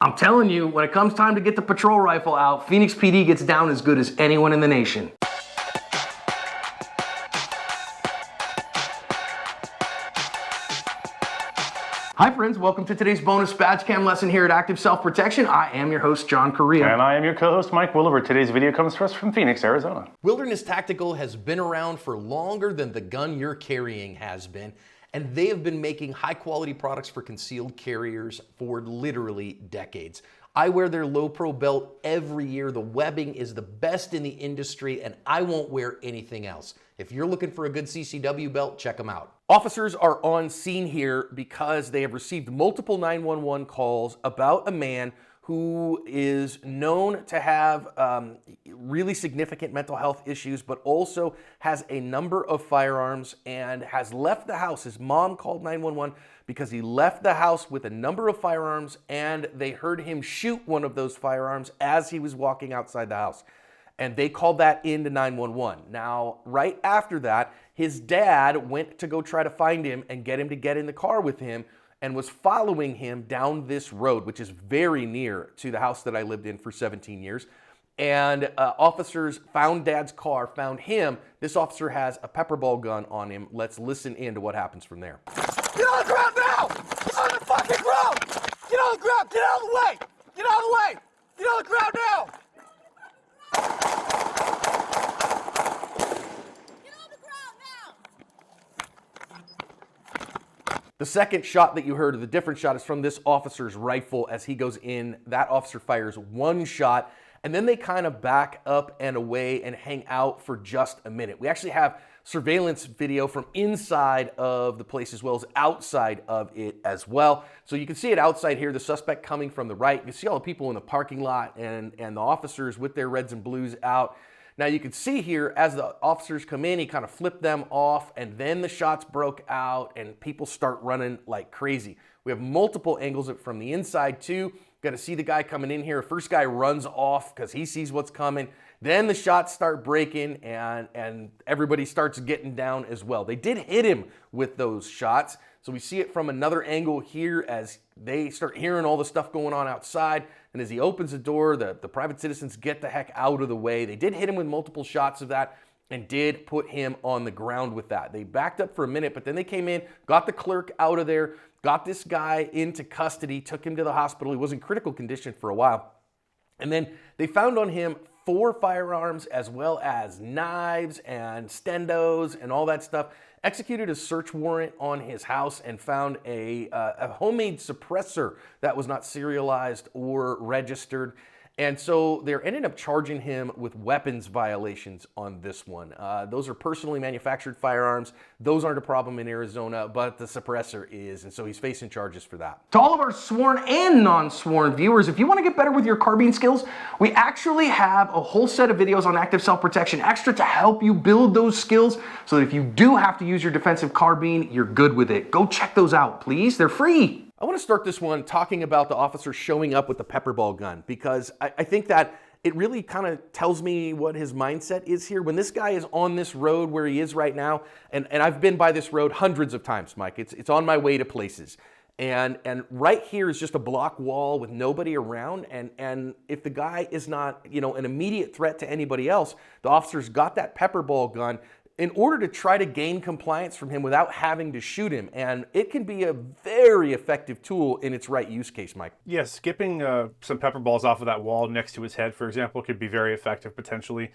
I'm telling you, when it comes time to get the patrol rifle out, Phoenix PD gets down as good as anyone in the nation. Hi friends, welcome to today's bonus badge cam lesson here at Active Self-Protection. I am your host, John Correa. And I am your co-host, Mike Williver. Today's video comes to us from Phoenix, Arizona. Wilderness Tactical has been around for longer than the gun you're carrying has been, and they have been making high-quality products for concealed carriers for literally decades. I wear their low pro belt every year. The webbing is the best in the industry, and I won't wear anything else. If you're looking for a good CCW belt, check them out. Officers are on scene here because they have received multiple 911 calls about a man who is known to have really significant mental health issues, but also has a number of firearms and has left the house. His mom called 911 because he left the house with a number of firearms and they heard him shoot one of those firearms as he was walking outside the house. And they called that into 911. Now, right after that, his dad went to go try to find him and get him to get in the car with him and was following him down this road, which is very near to the house that I lived in for 17 years. And officers found Dad's car, found him. This officer has a pepper ball gun on him. Let's listen in to what happens from there. Get on the ground now! Get on the fucking ground! Get on the ground! Get out of the way! Get out of the way! Get on the ground now! The second shot that you heard, or the different shot, is from this officer's rifle as he goes in. That officer fires one shot, and then they kind of back up and away and hang out for just a minute. We actually have surveillance video from inside of the place as well as outside of it as well. So you can see it outside here, the suspect coming from the right. You can see all the people in the parking lot and the officers with their reds and blues out. Now you can see here, as the officers come in, he kind of flipped them off, and then the shots broke out and people start running like crazy. We have multiple angles from the inside too. Got to see the guy coming in here. First guy runs off because he sees what's coming. Then the shots start breaking and everybody starts getting down as well. They did hit him with those shots. So we see it from another angle here as they start hearing all the stuff going on outside. And as he opens the door, the private citizens get the heck out of the way. They did hit him with multiple shots of that and did put him on the ground with that. They backed up for a minute, but then they came in, got the clerk out of there, got this guy into custody, took him to the hospital. He was in critical condition for a while. And then they found on him 4 firearms as well as knives and stendos and all that stuff. Executed a search warrant on his house and found a homemade suppressor that was not serialized or registered. And so they're ended up charging him with weapons violations on this one. Those are personally manufactured firearms. Those aren't a problem in Arizona, but the suppressor is, and so he's facing charges for that. To all of our sworn and non-sworn viewers, if you want to get better with your carbine skills, we actually have a whole set of videos on Active Self-Protection Extra to help you build those skills so that if you do have to use your defensive carbine, you're good with it. Go check those out, please. They're free. I want to start this one talking about the officer showing up with the pepper ball gun, because I think that it really kind of tells me what his mindset is here. When this guy is on this road where he is right now, and I've been by this road hundreds of times, Mike. It's on my way to places. And right here is just a block wall with nobody around. And if the guy is not, an immediate threat to anybody else, the officer's got that pepper ball gun in order to try to gain compliance from him without having to shoot him. And it can be a very effective tool in its right use case, Mike. Yeah, skipping some pepper balls off of that wall next to his head, for example, could be very effective potentially.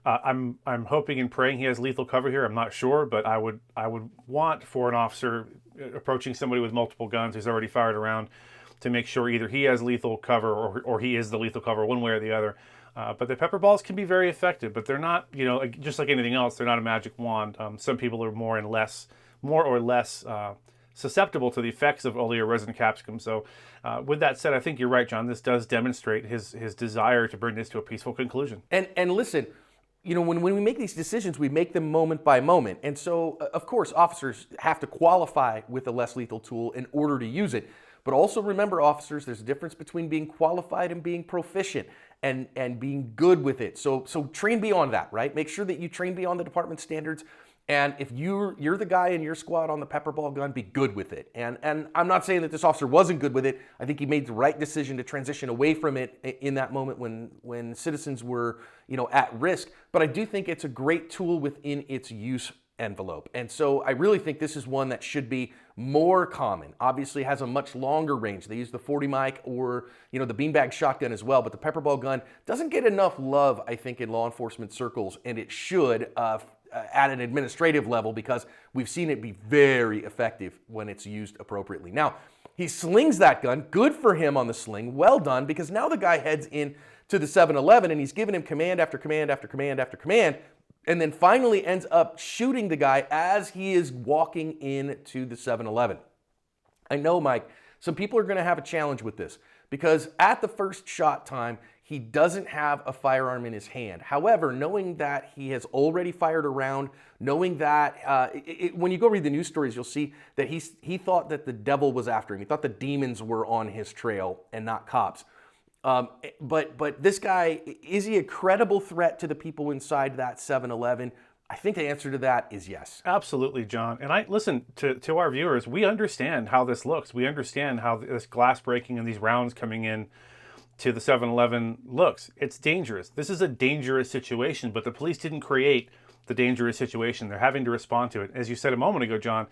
I'm hoping and praying he has lethal cover here. I'm not sure, but I would want for an officer approaching somebody with multiple guns who's already fired around to make sure either he has lethal cover or he is the lethal cover, one way or the other. But the pepper balls can be very effective, but they're not, just like anything else, they're not a magic wand. Some people are more or less susceptible to the effects of oleoresin resin capsicum. So with that said, I think you're right, John. This does demonstrate his desire to bring this to a peaceful conclusion. And listen, when we make these decisions, we make them moment by moment. And so, of course, officers have to qualify with a less lethal tool in order to use it. But also remember, officers, there's a difference between being qualified and being proficient and being good with it. So train beyond that, right? Make sure that you train beyond the department standards And if you're the guy in your squad on the pepper ball gun, be good with it. And I'm not saying that this officer wasn't good with it. I think he made the right decision to transition away from it in that moment when citizens were, at risk. But I do think it's a great tool within its use envelope. And so I really think this is one that should be more common. Obviously has a much longer range. They use the 40 mic or, the beanbag shotgun as well, but the pepper ball gun doesn't get enough love, I think, in law enforcement circles, and it should at an administrative level, because we've seen it be very effective when it's used appropriately. Now, he slings that gun. Good for him on the sling. Well done, because now the guy heads in to the 7-Eleven and he's giving him command after command after command after command, and then finally ends up shooting the guy as he is walking into the 7-Eleven. I know, Mike, some people are going to have a challenge with this, because at the first shot time, he doesn't have a firearm in his hand. However, knowing that he has already fired a round, knowing that when you go read the news stories, you'll see that he thought that the devil was after him. He thought the demons were on his trail and not cops. But this guy, is he a credible threat to the people inside that 7-Eleven? I think the answer to that is yes. Absolutely, John. And I listen to our viewers. We understand how this looks. We understand how this glass breaking and these rounds coming in to the 7-Eleven looks. It's dangerous. This is a dangerous situation, but the police didn't create the dangerous situation. They're having to respond to it. As you said a moment ago, John,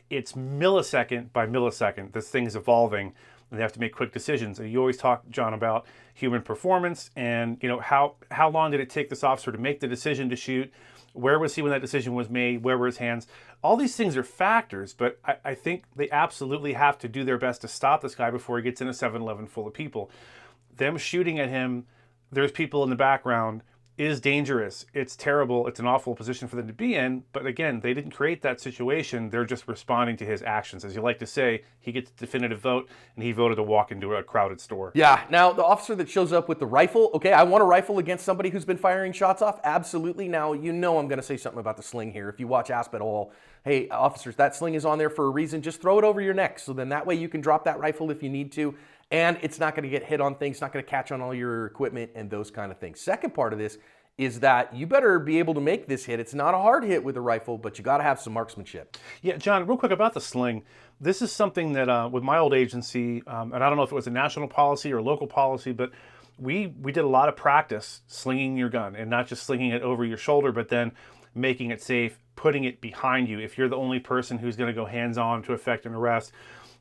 it's millisecond by millisecond. This thing is evolving, and they have to make quick decisions. And you always talk, John, about human performance and how long did it take this officer to make the decision to shoot? Where was he when that decision was made? Where were his hands? All these things are factors, but I think they absolutely have to do their best to stop this guy before he gets in a 7-Eleven full of people. Them shooting at him, there's people in the background, is dangerous. It's terrible. It's an awful position for them to be in. But again, they didn't create that situation. They're just responding to his actions. As you like to say, he gets a definitive vote, and he voted to walk into a crowded store. Yeah. Now, the officer that shows up with the rifle, okay, I want a rifle against somebody who's been firing shots off. Absolutely. Now, I'm going to say something about the sling here. If you watch Asp at all, hey, officers, that sling is on there for a reason. Just throw it over your neck. So then that way you can drop that rifle if you need to. And it's not going to get hit on things, it's not going to catch on all your equipment and those kind of things. Second part of this is that you better be able to make this hit. It's not a hard hit with a rifle, but you got to have some marksmanship. Yeah, John, real quick about the sling. This is something that with my old agency, and I don't know if it was a national policy or local policy, but we did a lot of practice slinging your gun, and not just slinging it over your shoulder, but then making it safe, putting it behind you if you're the only person who's going to go hands-on to effect an arrest.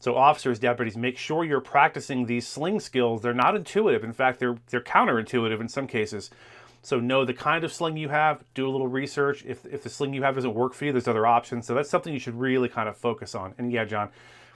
So officers, deputies, make sure you're practicing these sling skills. They're not intuitive. In fact, they're counterintuitive in some cases. So know the kind of sling you have, do a little research. If the sling you have doesn't work for you, there's other options. So that's something you should really kind of focus on. And yeah, John,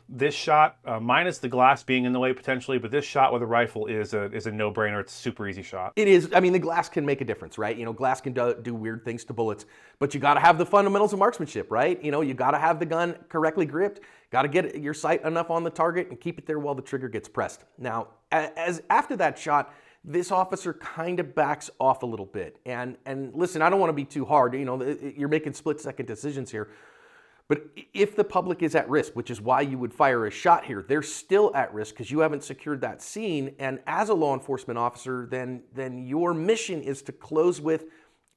this shot, minus the glass being in the way potentially, but this shot with a rifle is a no-brainer. It's a super easy shot. It is. I mean, the glass can make a difference, right? Glass can do weird things to bullets, but you got to have the fundamentals of marksmanship, right? You got to have the gun correctly gripped, got to get your sight enough on the target and keep it there while the trigger gets pressed. Now, after that shot, this officer kind of backs off a little bit. And listen, I don't want to be too hard. You're making split-second decisions here. But if the public is at risk, which is why you would fire a shot here, they're still at risk because you haven't secured that scene. And as a law enforcement officer, then your mission is to close with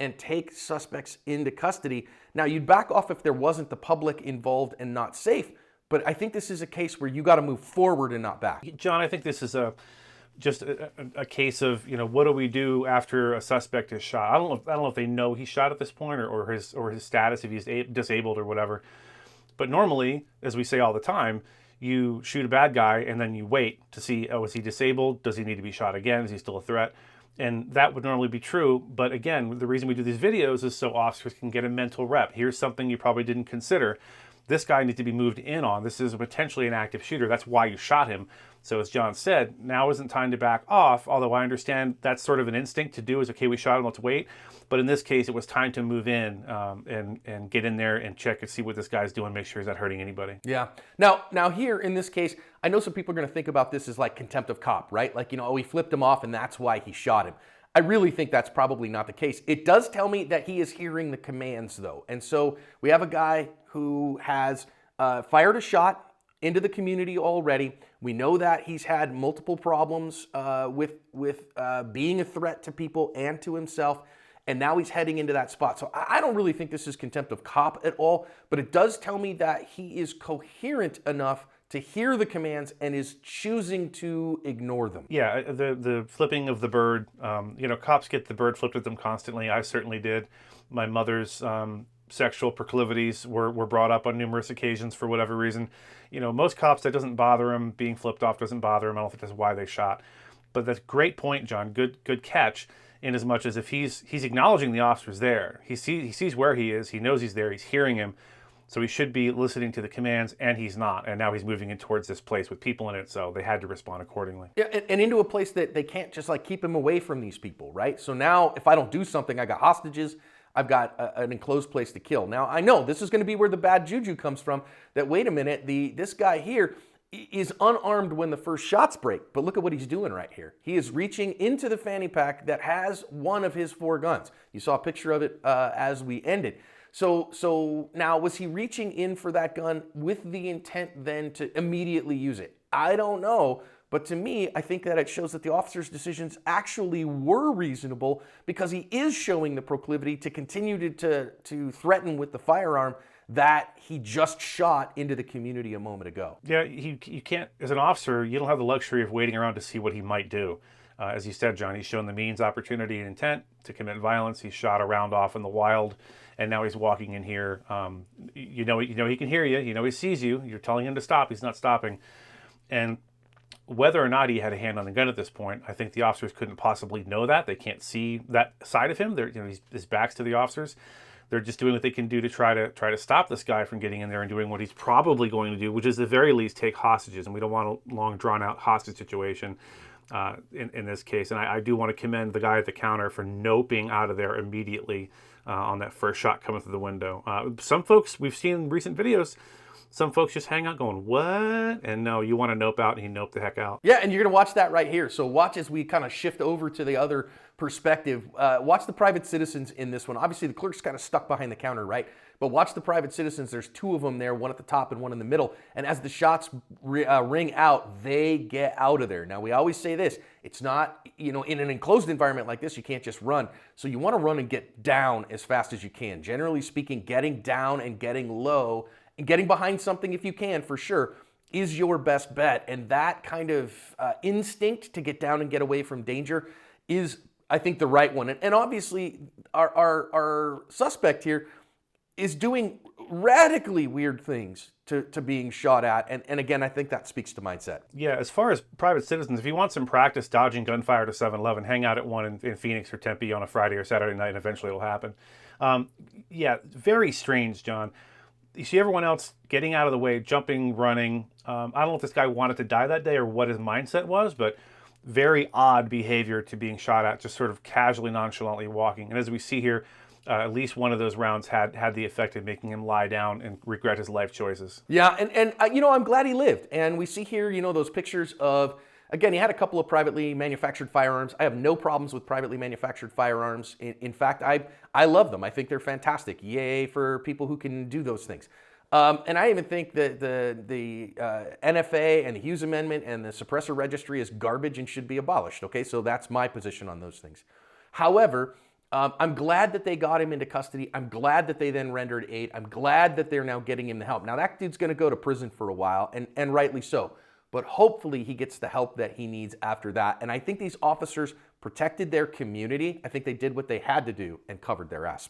and take suspects into custody. Now, you'd back off if there wasn't the public involved and not safe. But I think this is a case where you got to move forward and not back. John, I think this is just a case of, what do we do after a suspect is shot? I don't know if they know he's shot at this point or his status, if he's disabled or whatever. But normally, as we say all the time, you shoot a bad guy and then you wait to see, is he disabled? Does he need to be shot again? Is he still a threat? And that would normally be true. But again, the reason we do these videos is so officers can get a mental rep. Here's something you probably didn't consider. This guy needs to be moved in on. This is potentially an active shooter. That's why you shot him. So as John said, now isn't time to back off, although I understand that's sort of an instinct to do is, okay, we shot him, let's wait. But in this case, it was time to move in and get in there and check and see what this guy's doing, make sure he's not hurting anybody. Yeah. Now here in this case, I know some people are going to think about this as like contempt of cop, right? Like, he flipped him off and that's why he shot him. I really think that's probably not the case. It does tell me that he is hearing the commands, though. And so we have a guy who has fired a shot into the community already. We know that he's had multiple problems with being a threat to people and to himself. and now he's heading into that spot. So I don't really think this is contempt of cop at all, but it does tell me that he is coherent enough to hear the commands and is choosing to ignore them. Yeah, the flipping of the bird, cops get the bird flipped at them constantly. I certainly did. My mother's sexual proclivities were brought up on numerous occasions for whatever reason. Most cops, that doesn't bother them. Being flipped off doesn't bother them. I don't think that's why they shot. But that's a great point, John. Good catch. In as much as if he's acknowledging the officer's there. He sees where he is. He knows he's there. He's hearing him. So he should be listening to the commands, and he's not. And now he's moving in towards this place with people in it, so they had to respond accordingly. Yeah, and into a place that they can't just like keep him away from these people, right? So now if I don't do something, I got hostages, I've got an enclosed place to kill. Now I know this is going to be where the bad juju comes from, that wait a minute, this guy here is unarmed when the first shots break, but look at what he's doing right here. He is reaching into the fanny pack that has one of his 4 guns. You saw a picture of it as we ended. So now, was he reaching in for that gun with the intent then to immediately use it? I don't know, but to me, I think that it shows that the officer's decisions actually were reasonable because he is showing the proclivity to continue to threaten with the firearm that he just shot into the community a moment ago. Yeah, you can't, as an officer, you don't have the luxury of waiting around to see what he might do. As you said, John, he's shown the means, opportunity, and intent to commit violence. He shot a round off in the wild, and now he's walking in here. He can hear you. He sees you. You're telling him to stop. He's not stopping. And whether or not he had a hand on the gun at this point, I think the officers couldn't possibly know that. They can't see that side of him. His back's to the officers. They're just doing what they can do to try to stop this guy from getting in there and doing what he's probably going to do, which is at the very least take hostages. And we don't want a long, drawn-out hostage situation in this case. And I do want to commend the guy at the counter for noping out of there immediately on that first shot coming through the window. Some folks, we've seen in recent videos, some folks just hang out going, what? And no, you want to nope out, and he noped the heck out. Yeah, and you're going to watch that right here. So watch as we kind of shift over to the other perspective. Watch the private citizens in this one. Obviously, the clerk's kind of stuck behind the counter, right? But watch the private citizens. There's 2 of them there, one at the top and one in the middle. And as the shots ring out, they get out of there. Now, we always say this. It's not, in an enclosed environment like this, you can't just run. So you want to run and get down as fast as you can. Generally speaking, getting down and getting low and getting behind something if you can, for sure, is your best bet. And that kind of instinct to get down and get away from danger is, I think, the right one. And obviously, our suspect here is doing radically weird things to being shot at. And again, I think that speaks to mindset. Yeah, as far as private citizens, if you want some practice dodging gunfire to 7-Eleven, hang out at one in Phoenix or Tempe on a Friday or Saturday night, and eventually it'll happen. Yeah, very strange, John. You see everyone else getting out of the way, jumping, running. I don't know if this guy wanted to die that day or what his mindset was, but very odd behavior to being shot at, just sort of casually, nonchalantly walking. And as we see here, at least one of those rounds had the effect of making him lie down and regret his life choices. Yeah, and I'm glad he lived. And we see here, those pictures of, again, he had a couple of privately manufactured firearms. I have no problems with privately manufactured firearms. In fact, I love them. I think they're fantastic. Yay for people who can do those things. And I even think that the NFA and the Hughes Amendment and the suppressor registry is garbage and should be abolished. Okay, so that's my position on those things. However, I'm glad that they got him into custody. I'm glad that they then rendered aid. I'm glad that they're now getting him the help. Now, that dude's going to go to prison for a while, and rightly so. But hopefully he gets the help that he needs after that. And I think these officers protected their community. I think they did what they had to do and covered their ass.